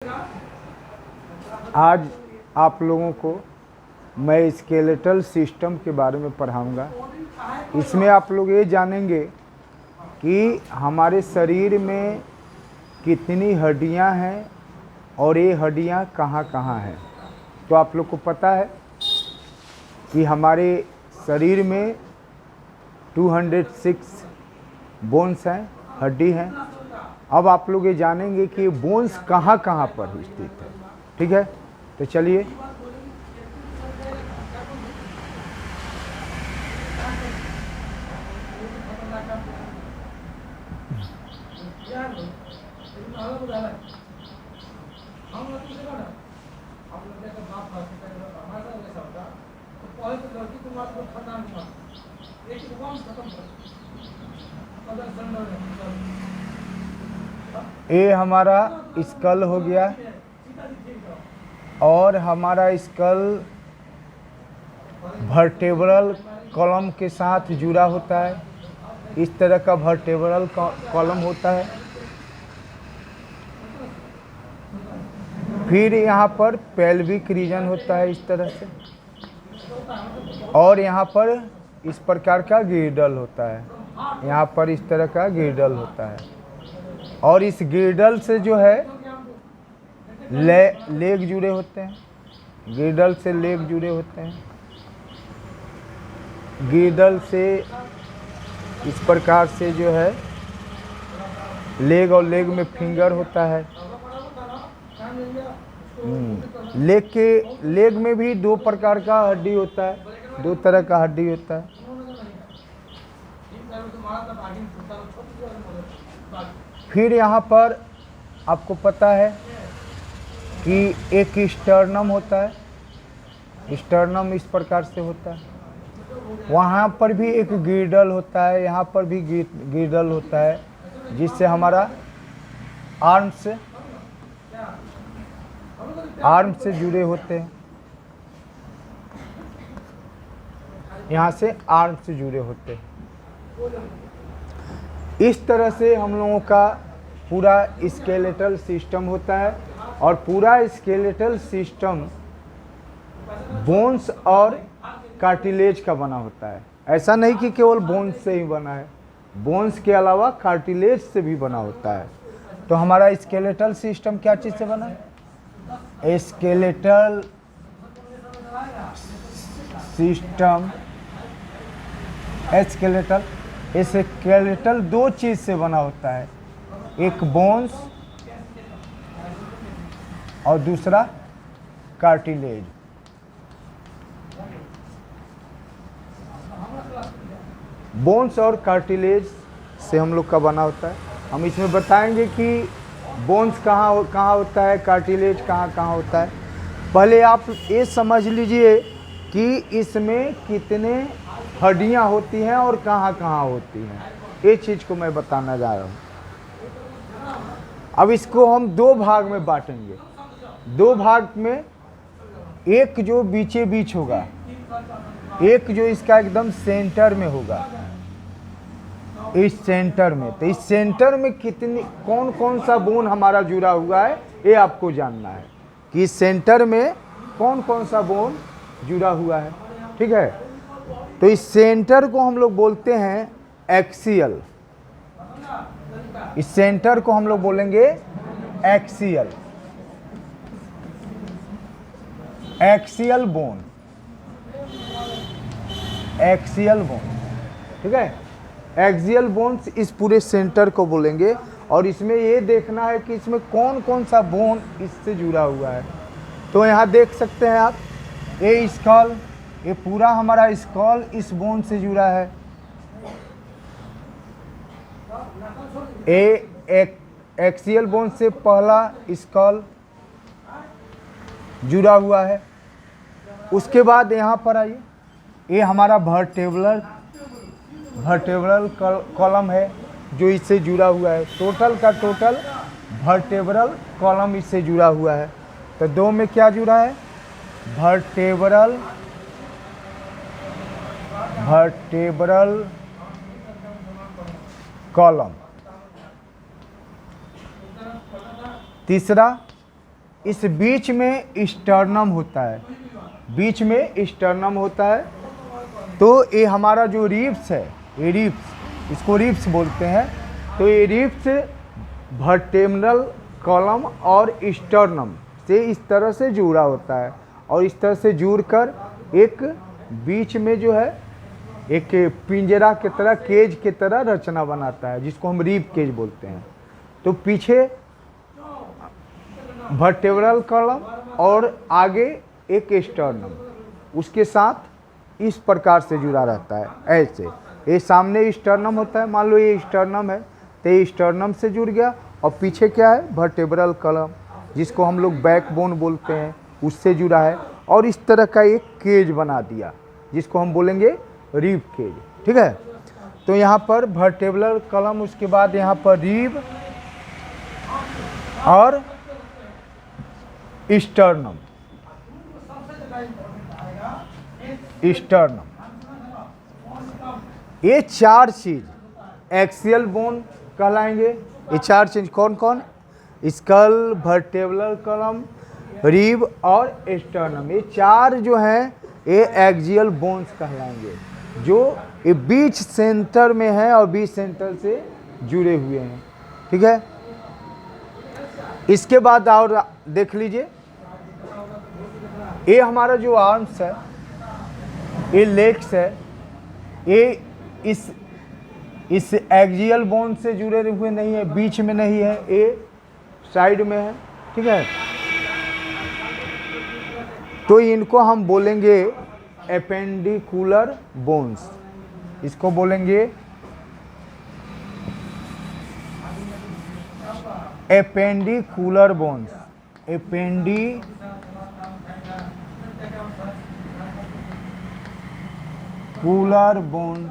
आज आप लोगों को मैं स्केलेटल सिस्टम के बारे में पढ़ाऊंगा। इसमें आप लोग ये जानेंगे कि हमारे शरीर में कितनी हड्डियां हैं और ये हड्डियां कहाँ कहाँ हैं। तो आप लोग को पता है कि हमारे शरीर में 206 बोन्स हैं, हड्डी हैं। अब आप लोग ये जानेंगे कि बोन्स कहाँ कहाँ पर स्थित है। ठीक है, तो चलिए ये हमारा स्कल हो गया और हमारा स्कल वर्टेब्रल कॉलम के साथ जुड़ा होता है। इस तरह का वर्टेब्रल कॉलम होता है। फिर यहाँ पर पेल्विक रीजन होता है इस तरह से, और यहाँ पर इस प्रकार का गिर्डल होता है। यहाँ पर इस तरह का गिर्डल होता है, और इस गिर्डल से जो है लेग जुड़े होते हैं। गिर्डल से लेग जुड़े होते हैं। गिर्डल से इस प्रकार से जो है लेग, और लेग में फिंगर होता है। लेग में भी दो प्रकार का हड्डी होता है, दो तरह का हड्डी होता है। फिर यहाँ पर आपको पता है कि एक स्टर्नम होता है। स्टर्नम इस प्रकार से होता है। वहाँ पर भी एक गिर्डल होता है, यहाँ पर भी गिर्डल होता है, जिससे हमारा आर्म से जुड़े होते हैं। यहाँ से आर्म से जुड़े होते हैं। इस तरह से हम लोगों का पूरा स्केलेटल सिस्टम होता है, और पूरा स्केलेटल सिस्टम बोन्स और कार्टिलेज का बना होता है। ऐसा नहीं कि केवल बोन्स से ही बना है, बोन्स के अलावा कार्टिलेज से भी बना होता है। तो हमारा स्केलेटल सिस्टम क्या चीज़ से बना है? स्केलेटल सिस्टम, स्केलेटल दो चीज़ से बना होता है, एक बोन्स और दूसरा कार्टिलेज। बोन्स और कार्टिलेज से हम लोग का बना होता है। हम इसमें बताएंगे कि बोन्स कहाँ होता है, कार्टिलेज कहाँ होता है। पहले आप ये समझ लीजिए कि इसमें कितने हड्डियाँ होती हैं और कहाँ होती हैं। ये चीज़ को मैं बताना जा रहा हूँ। अब इसको हम दो भाग में बांटेंगे। दो भाग में, एक जो बीचे बीच होगा, एक जो इसका एकदम सेंटर में होगा, इस सेंटर में। तो इस सेंटर में कितनी कौन सा बोन हमारा जुड़ा हुआ है, ये आपको जानना है कि इस सेंटर में कौन सा बोन जुड़ा हुआ है। ठीक है, तो इस सेंटर को हम लोग बोलते हैं एक्सियल। इस सेंटर को हम लोग बोलेंगे axial, axial bone, axial bone. ठीक है, एक्सियल बोन्स इस पूरे सेंटर को बोलेंगे। और इसमें ये देखना है कि इसमें कौन सा बोन इससे जुड़ा हुआ है। तो यहाँ देख सकते हैं आप, ये स्कल, ये पूरा हमारा स्कल इस बोन से जुड़ा है। एक एक्सियल बोन से पहला स्कल जुड़ा हुआ है। उसके बाद यहाँ पर आइए, ये हमारा वर्टेब्रल कॉलम है जो इससे जुड़ा हुआ है। टोटल का टोटल वर्टेब्रल कॉलम इससे जुड़ा हुआ है। तो दो में क्या जुड़ा है? Vertebral column. तीसरा इस बीच में स्टर्नम होता है, बीच में स्टर्नम होता है। तो ये हमारा जो रिब्स है, ये रिब्स, इसको रिब्स बोलते हैं। तो ये रिब्स वर्टेब्रल कॉलम और स्टर्नम से इस तरह से जुड़ा होता है, और इस तरह से जुड़कर एक बीच में जो है एक पिंजरा की तरह, केज की तरह रचना बनाता है, जिसको हम रिब केज बोलते हैं। तो पीछे वर्टेब्रल कॉलम और आगे एक स्टर्नम उसके साथ इस प्रकार से जुड़ा रहता है, ऐसे। ये सामने स्टर्नम होता है, मान लो ये स्टर्नम है, तो ये स्टर्नम से जुड़ गया, और पीछे क्या है, वर्टेब्रल कॉलम, जिसको हम लोग बैकबोन बोलते हैं, उससे जुड़ा है, और इस तरह का एक केज बना दिया, जिसको हम बोलेंगे रिब केज। ठीक है। तो यहाँ पर वर्टेब्रल कॉलम, उसके बाद यहाँ पर रिब और स्टर्नम, स्टर्नम, ये चार चीज एक्सियल बोन कहलाएंगे। ये चार चीज कौन कौन? स्कल, वर्टेब्रल कॉलम, रिब और स्टर्नम, ये चार जो हैं ये एक्सियल बोन्स कहलाएंगे, जो ये बीच सेंटर में है और बीच सेंटर से जुड़े हुए हैं। ठीक है। इसके बाद और देख लीजिए, ये हमारा जो आर्म्स है, ये लेग्स है, ये इस एक्सियल बोन से जुड़े हुए नहीं है, बीच में नहीं है, ये साइड में है। ठीक है। तो इनको हम बोलेंगे एपेंडिकुलर बोन्स, इसको बोलेंगे एपेंडिकुलर बोन्स, एपेंडिकुलर बोन।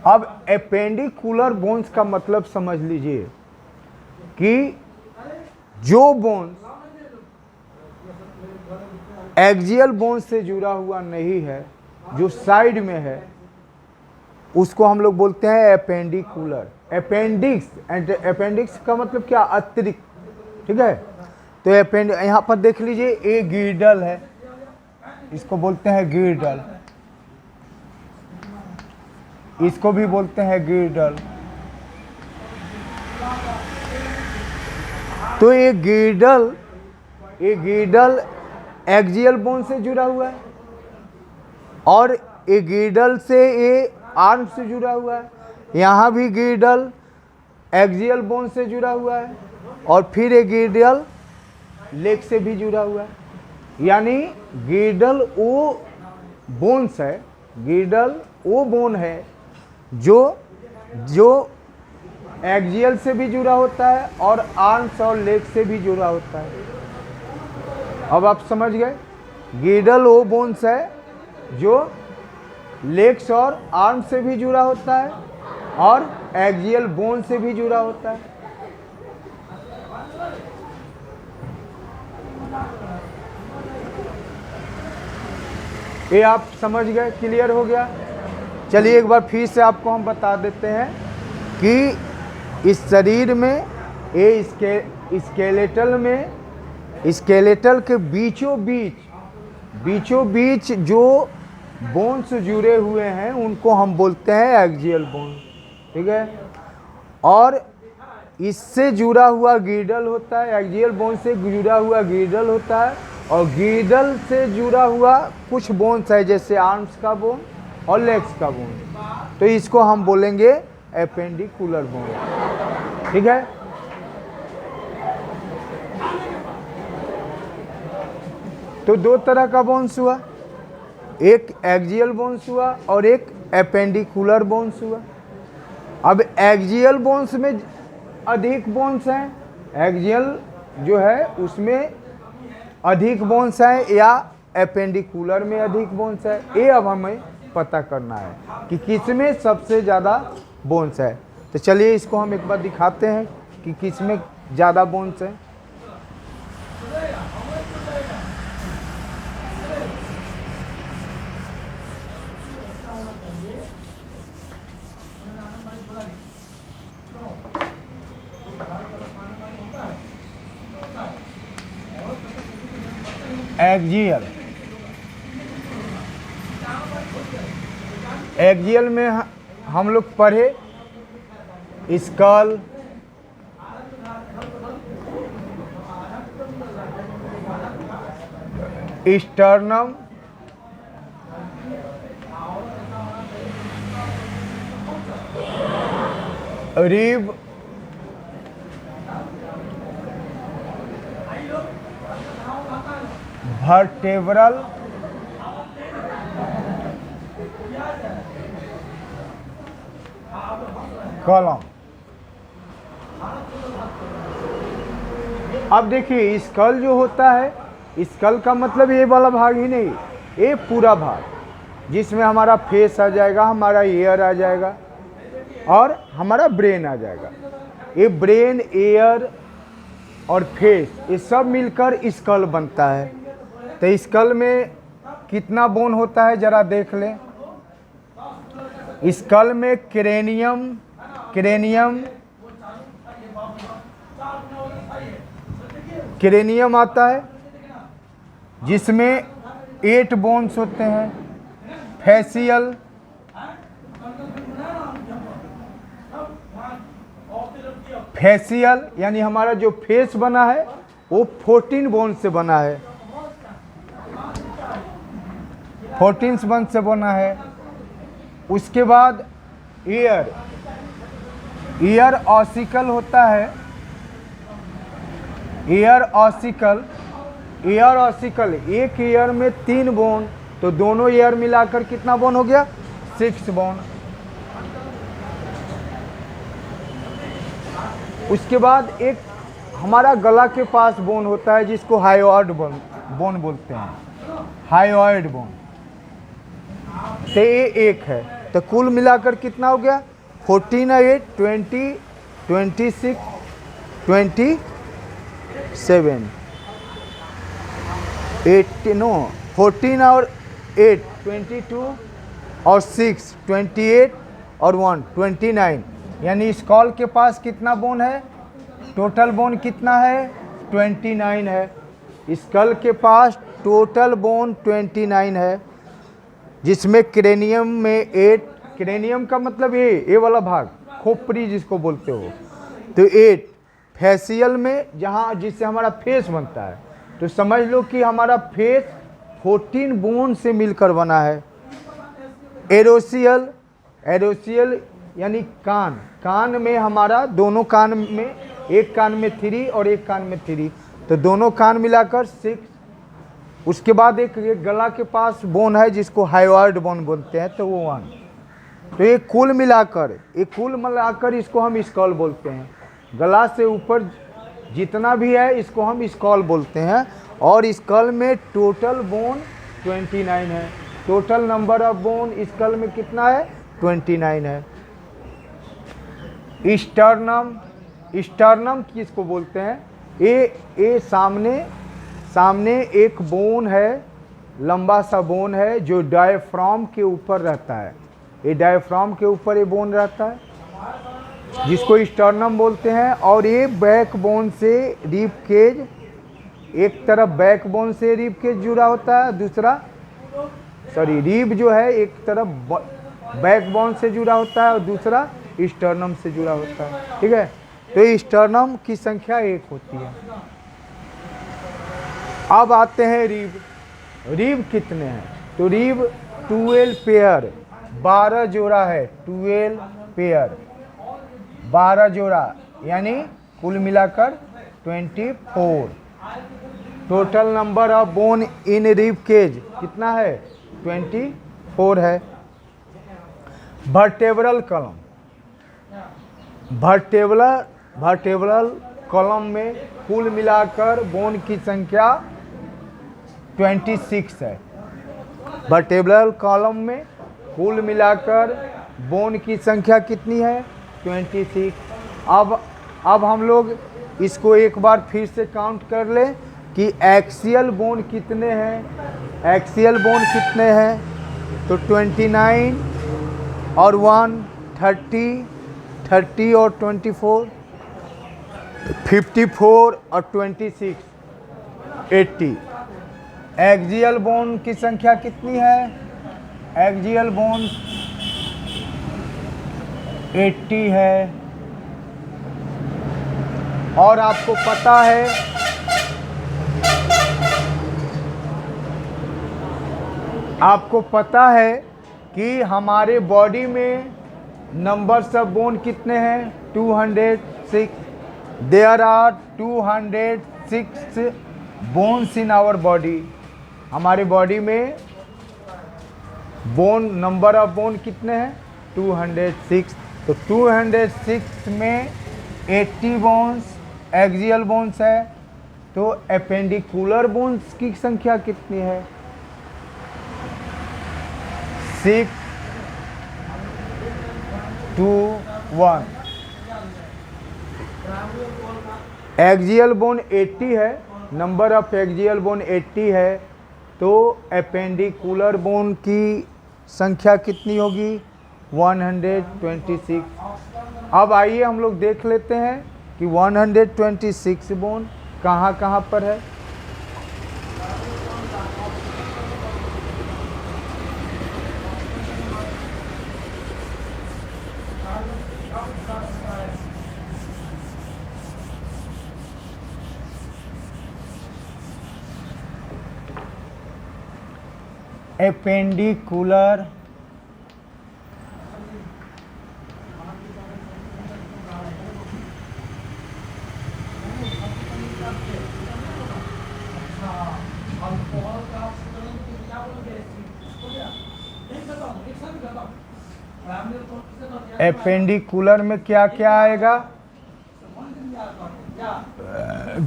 अब एपेंडिकुलर बोन्स का मतलब समझ लीजिए कि जो बोन्स एक्सियल बोन से जुड़ा हुआ नहीं है, जो साइड में है, उसको हम लोग बोलते हैं एपेंडिकुलर। अपेंडिक्स का मतलब क्या? अतिरिक्त। ठीक है। तो यहाँ पर देख लीजिए, ये गिर्डल है, इसको बोलते हैं गिर्डल, इसको भी बोलते हैं गिर्डल। तो ये गिर्डल एक्सियल बोन से जुड़ा हुआ है, और ये गिर्डल से ये आर्म से जुड़ा हुआ है, यहाँ भी गिर्डल एक्सियल बोन से जुड़ा हुआ है, और फिर ये गिर्डल लेग से भी जुड़ा हुआ है। यानी गिर्डल वो बोन्स है, गिर्डल वो बोन है जो एक्सियल से भी जुड़ा होता है और आर्म्स और लेग से भी जुड़ा होता है। अब आप समझ गए, गिर्डल वो बोन्स है जो लेग्स और आर्म से भी जुड़ा होता है और एक्सियल बोन से भी जुड़ा होता है। ये आप समझ गए, क्लियर हो गया। चलिए एक बार फिर से आपको हम बता देते हैं कि इस शरीर में ये स्केलेटल के बीचों बीच जो बोन्स जुड़े हुए हैं उनको हम बोलते हैं एक्सियल बोन। ठीक है। और इससे जुड़ा हुआ गिर्डल होता है, एक्सियल बोन से जुड़ा हुआ गिर्डल होता है, और गिर्डल से जुड़ा हुआ कुछ बोन्स है जैसे आर्म्स का बोन और लेग्स का बोन, तो इसको हम बोलेंगे एपेंडिकुलर बोन। ठीक है। तो दो तरह का बोन्स हुआ, एक एक्सियल बोन्स हुआ और एक एपेंडिकुलर बोन्स हुआ। अब एक्सियल बोन्स में अधिक बोन्स हैं, एक्सियल जो है उसमें अधिक बोन्स हैं या एपेंडिकुलर में अधिक बोन्स है, ये अब हमें पता करना है कि किसमें सबसे ज़्यादा बोन्स है। तो चलिए इसको हम एक बार दिखाते हैं कि किसमें ज़्यादा बोन्स है। एक्सियल। एक्सियल में हम लोग पढ़े skull, sternum, rib, vertebral, column. अब देखिए स्कल जो होता है, स्कल का मतलब ये वाला भाग ही नहीं, ये पूरा भाग जिसमें हमारा फेस आ जाएगा, हमारा ईयर आ जाएगा और हमारा ब्रेन आ जाएगा। ये ब्रेन, ईयर और फेस ये सब मिलकर स्कल बनता है। तो स्कल में कितना बोन होता है जरा देख लें। स्कल में क्रेनियम आता है जिसमें 8 बोन्स होते हैं। फेशियल यानी हमारा जो फेस बना है वो 14 बोन से बना है, 14 बोन से बना है। उसके बाद ईयर ऑसिकल होता है। ईयर ऑसिकल एक ईयर में 3 बोन, तो दोनों ईयर मिलाकर कितना बोन हो गया? 6 बोन। उसके बाद एक हमारा गला के पास बोन होता है जिसको हायोइड बोन बोलते हैं, हायोइड बोन। तो ये एक है, तो कुल मिलाकर कितना हो गया? 14 8 20 26 27 14 और 8 22 और 6 28 और 1 29। यानी स्कल के पास कितना बोन है? टोटल बोन कितना है? 29 है। स्कल के पास टोटल बोन 29 है, जिसमें क्रेनियम में 8, क्रेनियम का मतलब ये वाला भाग, खोपड़ी जिसको बोलते हो, तो 8। फेशियल में जहाँ जिससे हमारा फेस बनता है, तो समझ लो कि हमारा फेस 14 बोन से मिलकर बना है। एरोसियल यानी कान में हमारा दोनों कान में, एक कान में 3 और एक कान में 3, तो दोनों कान मिलाकर 6। उसके बाद एक गला के पास बोन है जिसको हायोइड बोन बोलते हैं, तो वो 1। तो ये कुल मिलाकर इसको हम स्कल बोलते हैं। गला से ऊपर जितना भी है इसको हम स्कल बोलते हैं। और स्कल में टोटल बोन 29 है। Total number of bone school में कितना है? 29 है। स्टर्नम किसको बोलते हैं? ये सामने एक बोन है, लंबा सा बोन है जो डायफ्राम के ऊपर रहता है। ये डायफ्राम के ऊपर ये बोन रहता है जिसको स्टर्नम बोलते हैं। और ये बैक बोन से रिब केज, एक तरफ बैक बोन से रिब केज जुड़ा होता है, दूसरा रिब जो है एक तरफ बैक बोन से जुड़ा होता है और दूसरा स्टर्नम से जुड़ा होता है। ठीक है, तो स्टर्नम की संख्या 1 होती है। अब आते हैं रिब कितने हैं? तो रिब 12 पेयर, 12 जोड़ा है। 12 पेयर 12 जोड़ा, यानी कुल मिलाकर 24। Total number of bone in rib cage कितना है? 24 है। वर्टेब्रल कॉलम में कुल मिलाकर बोन की संख्या 26 है। वर्टेब्रल कॉलम में कुल मिलाकर बोन की संख्या कितनी है? 26। अब हम लोग इसको एक बार फिर से काउंट कर लें कि एक्सियल बोन कितने हैं। एक्सियल बोन कितने हैं? तो 29 और 1 30 और 24 54 और 26 80। एक्सियल बोन की संख्या कितनी है? एक्सियल बोन 80 है। और आपको पता है कि हमारे बॉडी में नंबर्स ऑफ बोन कितने हैं? 206। There are 206 bones in our body. हमारे बॉडी में बोन, नंबर ऑफ बोन कितने हैं? 206। तो 206 में 80 बोन्स एक्सियल बोन्स है। तो एपेंडिकुलर बोन्स की संख्या कितनी है? 6 2 1। एक्सियल बोन 80 है, नंबर ऑफ एक्सियल बोन 80 है, तो एपेंडिकुलर बोन की संख्या कितनी होगी? 126। अब आइए हम लोग देख लेते हैं कि 126 बोन कहाँ कहाँ पर है। एपेंडिकुलर एपेंडिकुलर में क्या क्या आएगा?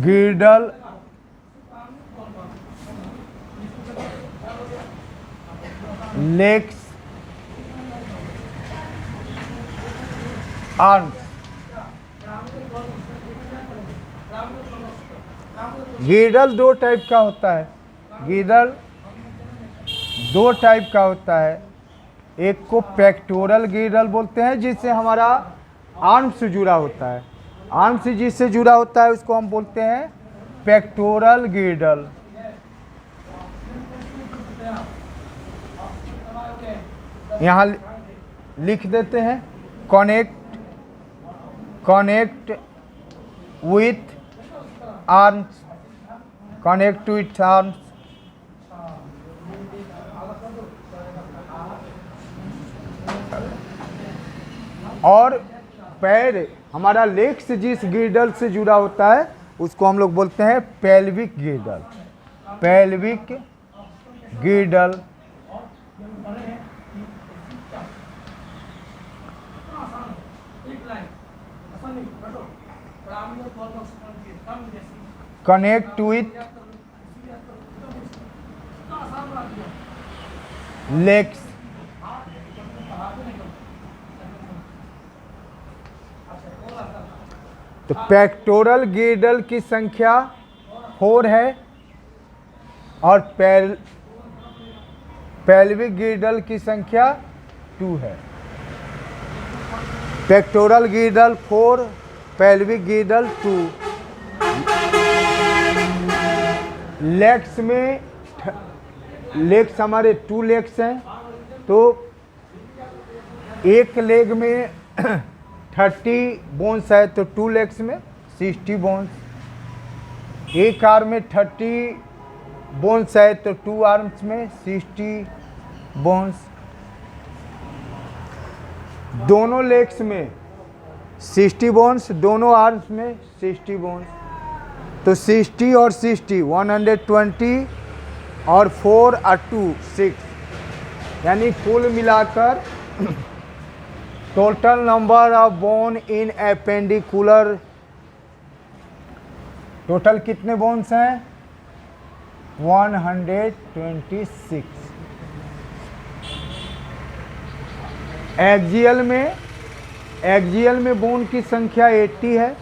गिर्डल, लेग्स, आर्म्स। गिर्डल दो टाइप का होता है। गिर्डल दो टाइप का होता है। एक को पेक्टोरल गिर्डल बोलते हैं, जिससे हमारा आर्म से जुड़ा होता है। आर्म से जिससे जुड़ा होता है उसको हम बोलते हैं पेक्टोरल गिर्डल। यहाँ लिख देते हैं connect with arms, connect with arms. और पैर, हमारा लेग्स जिस गिर्डल से जुड़ा होता है उसको हम लोग बोलते हैं pelvic गिर्डल। Pelvic गिर्डल। Connect with legs. तो पेक्टोरल गिर्डल की संख्या 4 है और पेल्विक गिर्डल की संख्या 2 है। Pectoral गिर्डल 4, pelvic गिर्डल 2। लेग्स में, लेग्स हमारे 2 लेग्स हैं, तो एक लेग में 30 बोन्स है, तो 2 लेग्स में 60 बोन्स। एक आर्म में 30 बोन्स है, तो 2 आर्म्स में 60 बोन्स। दोनों लेग्स में 60 बोन्स, दोनों आर्म्स में 60 बोन्स। तो 60 और 60 120 और 4 और 2 6, यानी कुल मिलाकर total number of bone in appendicular, total कितने बोन्स हैं? 126। एक्सियल में बोन की संख्या 80 है,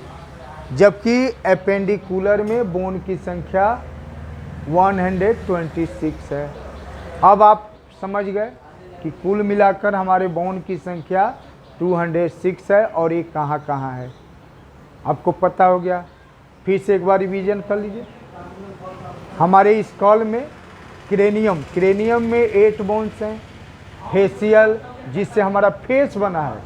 जबकि एपेंडिकुलर में बोन की संख्या 126 है। अब आप समझ गए कि कुल मिलाकर हमारे बोन की संख्या 206 है और ये कहाँ कहाँ है, आपको पता हो गया। फिर से एक बार रिवीजन कर लीजिए। हमारे इस कॉल में क्रेनियम, क्रेनियम में 8 बोन्स हैं। फेशियल, जिससे हमारा फेस बना है,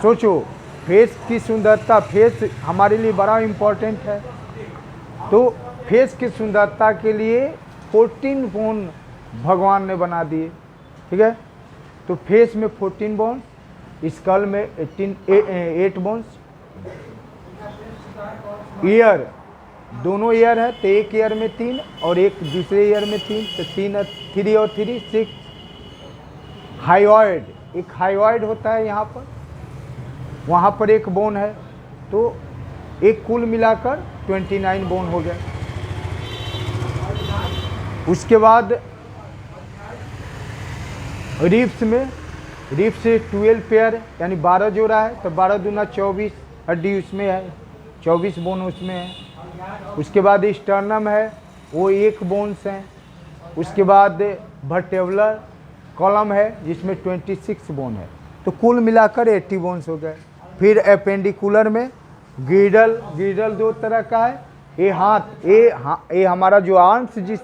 सोचो फेस की सुंदरता, फेस हमारे लिए बड़ा इम्पोर्टेंट है। तो फेस की सुंदरता के लिए 14 बोन भगवान ने बना दिए, ठीक है। तो फेस में 14 बोन, स्कल में 8 बोन्स। ईयर, दोनों ईयर है तो एक ईयर में 3 और एक दूसरे ईयर में 3, तो 3 और 3 6। हाइओइड, एक हाइओइड होता है यहाँ पर, वहाँ पर एक बोन है, तो एक कुल मिलाकर 29 बोन हो गया। उसके बाद रिब्स में, रिब्स से 12 पेयर यानी 12 जोड़ा है, तो 12 दूना 24 हड्डी उसमें है, 24 बोन उसमें है। उसके बाद स्टर्नम है, वो 1 बोन्स हैं। उसके बाद वर्टेब्रल कॉलम है जिसमें 26 बोन है, तो कुल मिलाकर 80 बोन्स हो गए। फिर एपेंडिकुलर में गिडल, गिडल 2 तरह का है। ये हाथ, ये हमारा जो आर्म्स जिस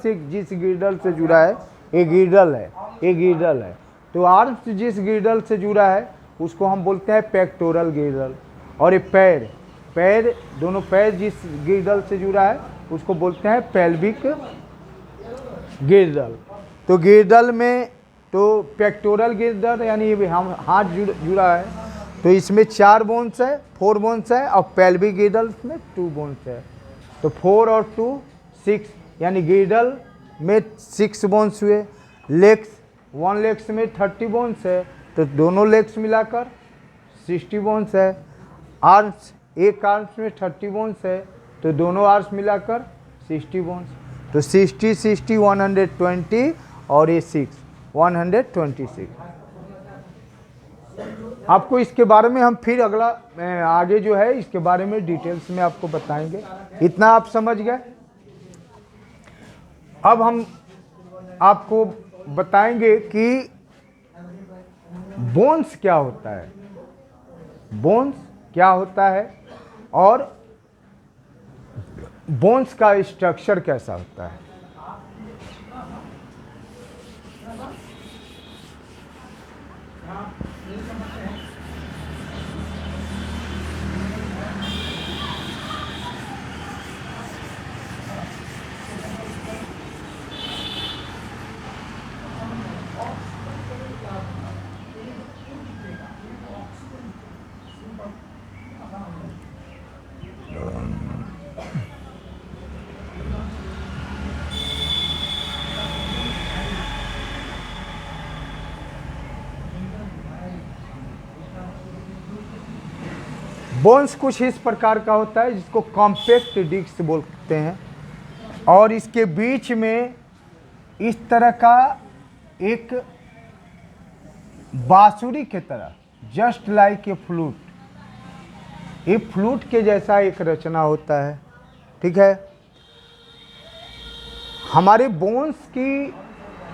गिडल से जुड़ा है, ये गिडल है, ये गिडल है। तो आर्म्स जिस गिडल से जुड़ा है उसको हम बोलते हैं पेक्टोरल गिडल। और ये पैर, पैर दोनों पैर जिस गिडल से जुड़ा है उसको बोलते हैं पेल्विक गिडल। तो गिडल में, तो पेक्टोरल गिडल यानी हम हाथ जुड़ा है, तो इसमें 4 बोन्स है, 4 बोन्स है, और पेल्विक गिडल में 2 बोन्स है। तो 4 और 2 6, यानी गिडल में 6 बोन्स हुए। लेग्स, 1 लेग्स में 30 बोन्स है, तो दोनों लेग्स मिलाकर 60 बोन्स है। आर्म्स, एक आर्म्स में 30 बोन्स है, तो दोनों आर्म्स मिलाकर 60 बोन्स। तो 60 60 120 और ये 6 126। आपको इसके बारे में हम फिर अगला आगे जो है इसके बारे में डिटेल्स में आपको बताएंगे। इतना आप समझ गए। अब हम आपको बताएंगे कि बोन्स क्या होता है, बोन्स क्या होता है और बोन्स का स्ट्रक्चर कैसा होता है। बोन्स कुछ इस प्रकार का होता है जिसको कॉम्पैक्ट डिस्क बोलते हैं, और इसके बीच में इस तरह का एक बांसुरी के तरह, जस्ट लाइक ए फ्लूट, ये फ्लूट के जैसा एक रचना होता है, ठीक है। हमारे बोन्स की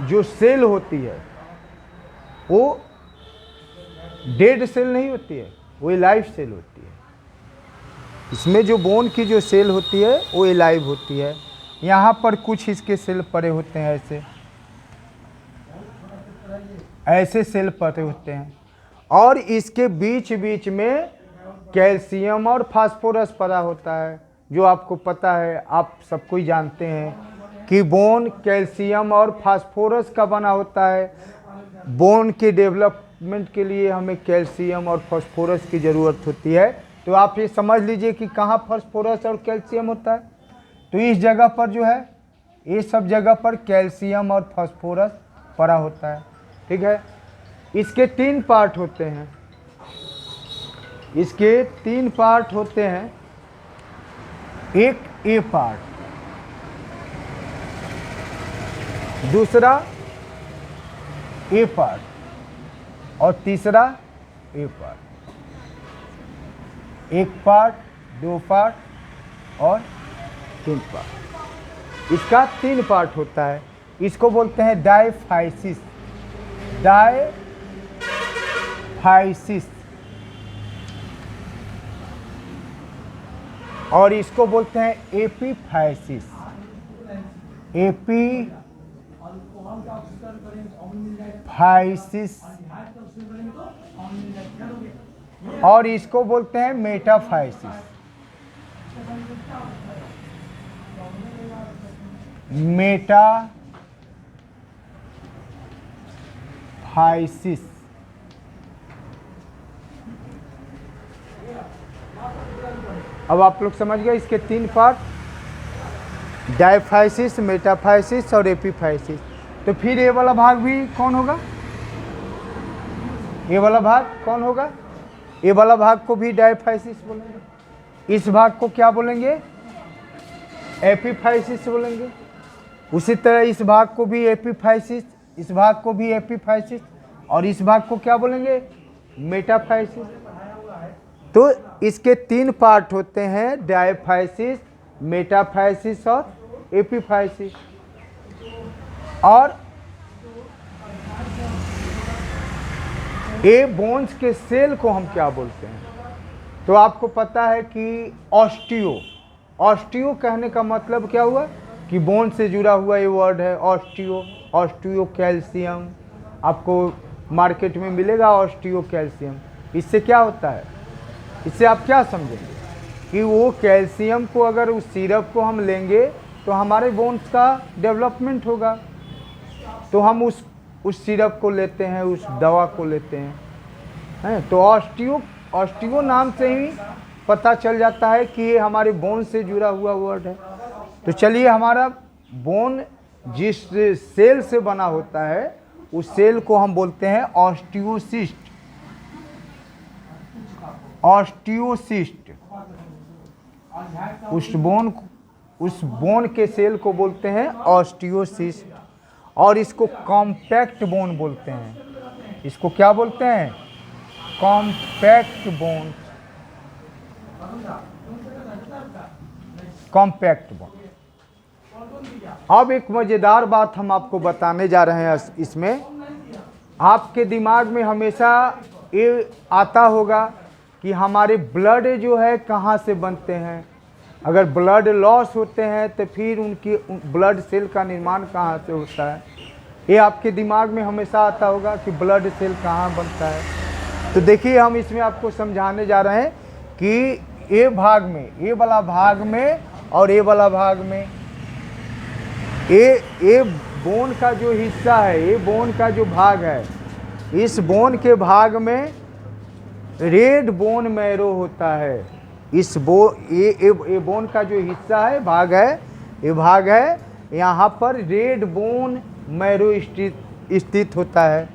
जो सेल होती है वो डेड सेल नहीं होती है, वो लाइव सेल होती है। इसमें जो बोन की जो सेल होती है वो लाइव होती है। यहाँ पर कुछ इसके सेल पड़े होते हैं, ऐसे सेल पड़े होते हैं, और इसके बीच बीच में कैल्शियम और फास्फोरस पड़ा होता है। जो आपको पता है, आप सब कोई जानते हैं कि बोन कैल्शियम और फास्फोरस का बना होता है। बोन के डेवलपमेंट के लिए हमें कैल्शियम और फास्फोरस की ज़रूरत होती है। तो आप ये समझ लीजिए कि कहाँ फास्फोरस और कैल्शियम होता है, तो इस जगह पर जो है, ये सब जगह पर कैल्शियम और फास्फोरस पड़ा होता है, ठीक है। इसके 3 पार्ट होते हैं, इसके 3 पार्ट होते हैं। एक ए पार्ट, दूसरा ए पार्ट, और तीसरा ए पार्ट। 1 पार्ट, 2 पार्ट और 3 पार्ट। इसका 3 पार्ट होता है। इसको बोलते हैं डायफाइसिस, डायफाइसिस, और इसको बोलते हैं एपीफाइसिस, फाइसिस, और इसको बोलते हैं मेटाफाइसिस। मेटाफाइसिस। अब आप लोग समझ गए इसके तीन पार्ट, डायफाइसिस, मेटाफाइसिस और एपीफाइसिस। तो फिर ये वाला भाग भी कौन होगा? ये वाला भाग कौन होगा? ये वाला भाग को भी डायफाइसिस बोलेंगे। इस भाग को क्या बोलेंगे? एपीफाइसिस बोलेंगे। उसी तरह इस भाग को भी एपीफाइसिस, इस भाग को भी एपीफाइसिस, और इस भाग को क्या बोलेंगे? मेटाफाइसिस। तो इसके तीन पार्ट होते हैं, डायफाइसिस, मेटाफाइसिस और एपीफाइसिस। और ये बोन्स के सेल को हम क्या बोलते हैं? तो आपको पता है कि ऑस्टियो, ऑस्टियो कहने का मतलब क्या हुआ कि बोन से जुड़ा हुआ ये वर्ड है ऑस्टियो। ऑस्टियो कैल्शियम आपको मार्केट में मिलेगा, ऑस्टियो कैल्शियम। इससे क्या होता है? इससे आप क्या समझेंगे कि वो कैल्शियम को, अगर उस सिरप को हम लेंगे तो हमारे बोन्स का डेवलपमेंट होगा। तो हम उस सिरप को लेते हैं, उस दवा को लेते हैं। तो ऑस्टियो नाम से ही पता चल जाता है कि ये हमारे बोन से जुड़ा हुआ वर्ड है। तो चलिए, हमारा बोन जिस सेल से बना होता है उस सेल को हम बोलते हैं ऑस्टियोसिस्ट। ऑस्टियोसिस्ट उस बोन के सेल को बोलते हैं ऑस्टियोसिस्ट। और इसको कॉम्पैक्ट बोन बोलते हैं। इसको क्या बोलते हैं? Compact bone. Compact bone. अब एक मज़ेदार बात हम आपको बताने जा रहे हैं। इसमें आपके दिमाग में हमेशा ये आता होगा कि हमारे ब्लड जो है कहाँ से बनते हैं। अगर ब्लड लॉस होते हैं तो फिर उनकी ब्लड सेल का निर्माण कहाँ से होता है। ये आपके दिमाग में हमेशा आता होगा कि ब्लड सेल कहाँ बनता है। तो देखिए, हम इसमें आपको समझाने जा रहे हैं कि ये भाग में, ये वाला भाग में और ये वाला भाग में, ये बोन का जो हिस्सा है, ये बोन का जो भाग है, इस बोन के भाग में रेड बोन मैरो होता है। ये बोन का जो हिस्सा है, भाग है, ये भाग है, यहाँ पर रेड बोन मैरो स्थित होता है।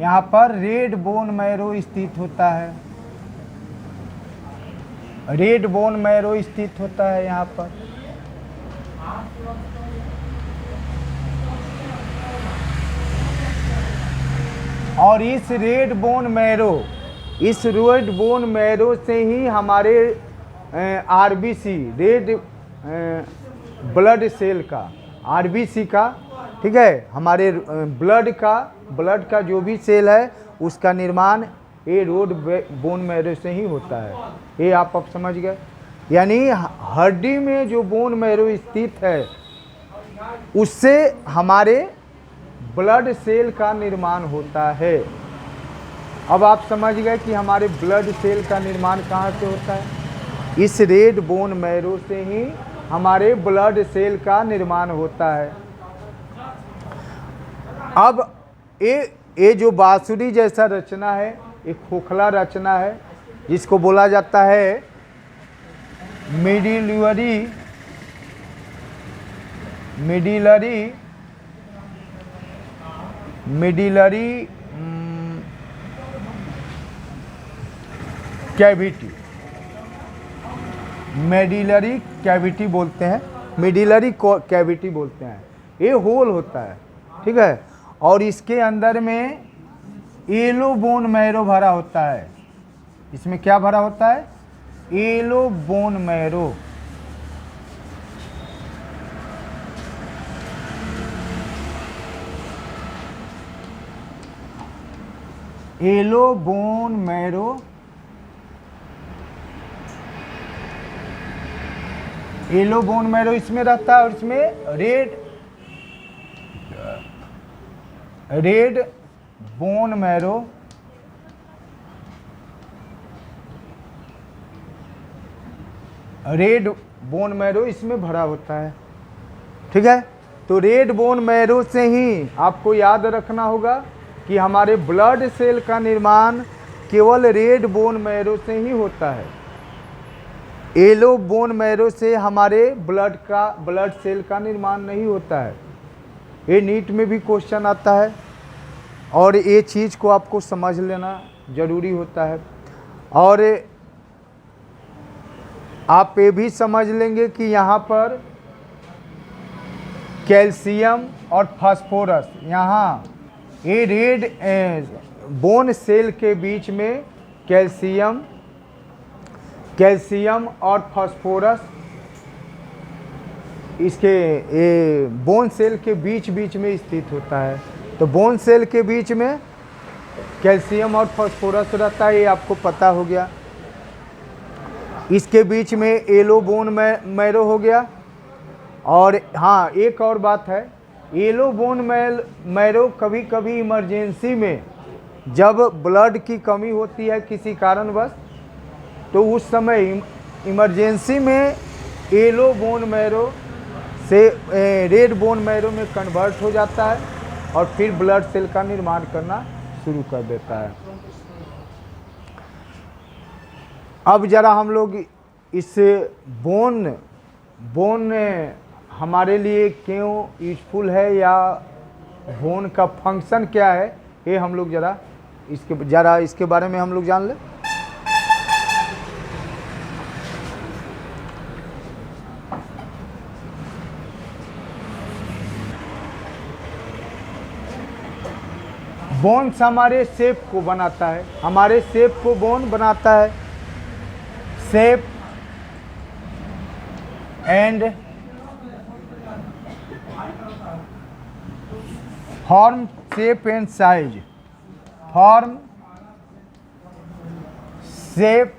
यहाँ पर रेड बोन मैरो स्थित होता है। रेड बोन मैरो स्थित होता है यहाँ पर। और इस रेड बोन मैरो से ही हमारे आरबीसी, रेड ब्लड सेल का, आरबीसी का, ठीक है, हमारे ब्लड का जो भी सेल है उसका निर्माण ये रोड बोन मैरो से ही होता है। ये आप अब समझ गए। यानी हड्डी में जो बोन मैरो स्थित है उससे हमारे ब्लड सेल का निर्माण होता है। अब आप समझ गए कि हमारे ब्लड सेल का निर्माण कहाँ से होता है। इस रेड बोन मैरो से ही हमारे ब्लड सेल का निर्माण होता है। अब ये जो बांसुरी जैसा रचना है, एक खोखला रचना है, जिसको बोला जाता है मिडिलरी कैविटी, मेडिलरी कैविटी बोलते हैं, मिडिलरी कैविटी बोलते हैं। ये होल होता है, ठीक है। और इसके अंदर में येलो बोन मैरो भरा होता है। इसमें क्या भरा होता है? Yellow bone marrow. Yellow bone marrow, yellow bone marrow इसमें रहता है। और इसमें रेड बोन मैरो इसमें भरा होता है। ठीक है, तो रेड बोन मैरो से ही आपको याद रखना होगा कि हमारे ब्लड सेल का निर्माण केवल रेड बोन मैरो से ही होता है। येलो बोन मैरो से हमारे ब्लड सेल का निर्माण नहीं होता है। ये नीट में भी क्वेश्चन आता है और ये चीज़ को आपको समझ लेना जरूरी होता है। और आप ये भी समझ लेंगे कि यहाँ पर कैल्शियम और फास्फोरस, यहाँ ये रेड बोन सेल के बीच में कैल्शियम और फास्फोरस इसके बोन सेल के बीच में स्थित होता है। तो बोन सेल के बीच में कैल्शियम और फास्फोरस रहता है, ये आपको पता हो गया। इसके बीच में येलो बोन मैरो हो गया। और हाँ, एक और बात है, येलो बोन मैरो कभी कभी इमरजेंसी में जब ब्लड की कमी होती है किसी कारणवश, तो उस समय इमरजेंसी में येलो बोन मैरो से रेड बोन मैरो में कन्वर्ट हो जाता है और फिर ब्लड सेल का निर्माण करना शुरू कर देता है। अब जरा हम लोग इस बोन हमारे लिए क्यों यूजफुल है या बोन का फंक्शन क्या है, ये हम लोग जरा इसके बारे में हम लोग जान लें। बोन्स हमारे शेप को बनाता है, हमारे शेप को बोन बनाता है। Shape and form, shape and size, form, shape,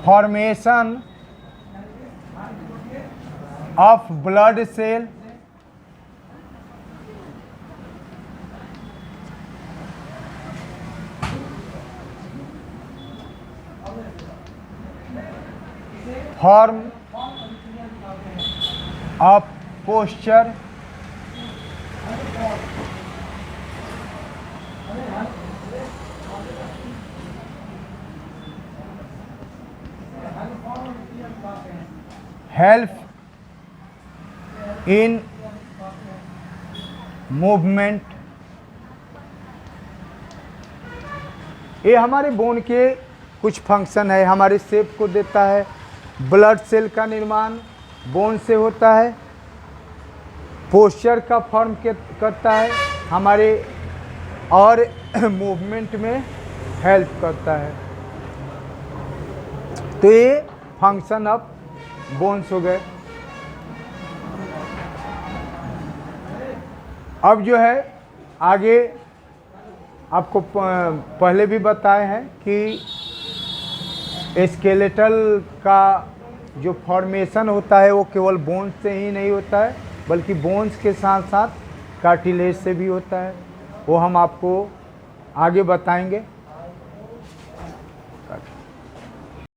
formation of blood cell, form of posture, help in movement. ये हमारे बोन के कुछ फंक्शन है। हमारे शेप को देता है, ब्लड सेल का निर्माण बोन से होता है, पोस्चर का फॉर्म करता है हमारे, और मूवमेंट में हेल्प करता है। तो ये फंक्शन ऑफ बोन्स हो गए। अब जो है आगे आपको पहले भी बताए हैं कि स्केलेटल का जो फॉर्मेशन होता है वो केवल बोन्स से ही नहीं होता है, बल्कि बोन्स के साथ साथ कार्टिलेज से भी होता है। वो हम आपको आगे बताएंगे।